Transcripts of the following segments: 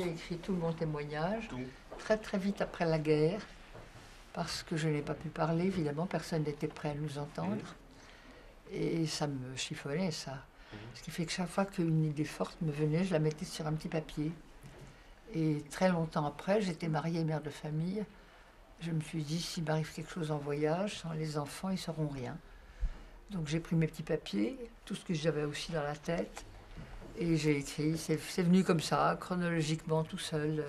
j'ai écrit tout mon témoignage, Tout. très très vite après la guerre, parce que je n'ai pas pu parler, évidemment, personne n'était prêt à nous entendre. Et ça me chiffonnait, ça. Ce qui fait que chaque fois qu'une idée forte me venait, je la mettais sur un petit papier. Et très longtemps après, j'étais mariée, mère de famille. Je me suis dit, s'il m'arrive quelque chose en voyage, sans les enfants, ils ne sauront rien. Donc j'ai pris mes petits papiers, tout ce que j'avais aussi dans la tête, et j'ai écrit. C'est venu comme ça, chronologiquement, tout seul.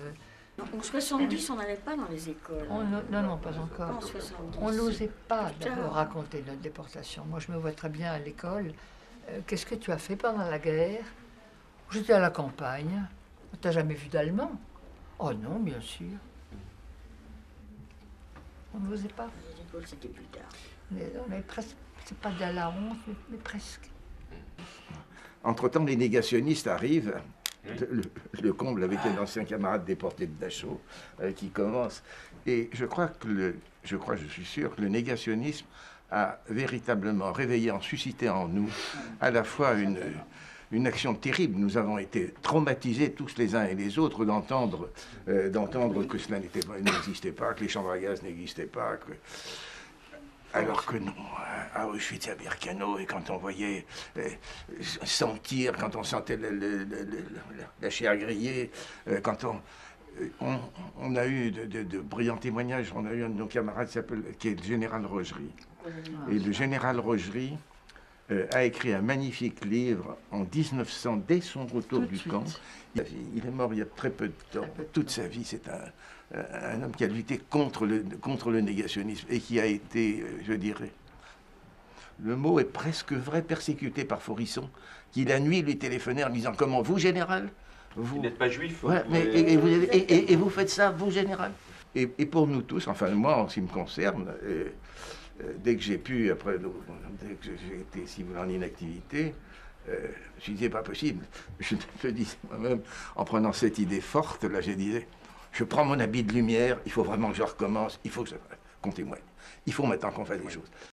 En 70, on n'allait pas dans les écoles. Non, pas encore. En 70. On n'osait pas Plus tard. d'abord raconter notre déportation. Moi, je me vois très bien à l'école. Qu'est-ce que tu as fait pendant la guerre? J'étais à la campagne. T'as jamais vu d'Allemand? Oh non, bien sûr. On n'osait pas. Les écoles, c'était plus tard. On avait presque, c'est pas de la honte, mais presque. Entre-temps, les négationnistes arrivent. Le comble avec un ancien camarade déporté de Dachau qui commence. Et je suis sûr que le négationnisme a véritablement réveillé, suscité en nous à la fois une action terrible. Nous avons été traumatisés tous les uns et les autres d'entendre que cela n'existait pas, que les chambres à gaz n'existaient pas. Alors que non, à Auschwitz, à Birkenau, et quand on voyait sentir, quand on sentait la chair grillée, quand on a eu de brillants témoignages. On a eu un de nos camarades qui est le général Rogerie. Et le général Rogerie a écrit un magnifique livre en 1900, dès son retour du camp. Il est mort il y a très peu de temps. Toute sa vie, c'est un homme qui a lutté contre le négationnisme et qui a été, je dirais, le mot est presque vrai, persécuté par Forisson, qui la nuit lui téléphonait en disant « Comment, vous, général ?» Vous n'êtes pas juif. Ouais, et vous faites ça, vous, général? Et pour nous tous, enfin moi, en ce qui me concerne, dès que j'ai pu, dès que j'ai été, si vous voulez, en inactivité, je me suis dit, c'est pas possible. Je le disais moi-même, en prenant cette idée forte, là, je disais, je prends mon habit de lumière, il faut vraiment que je recommence, il faut qu'on témoigne. Il faut maintenant qu'on fasse des choses.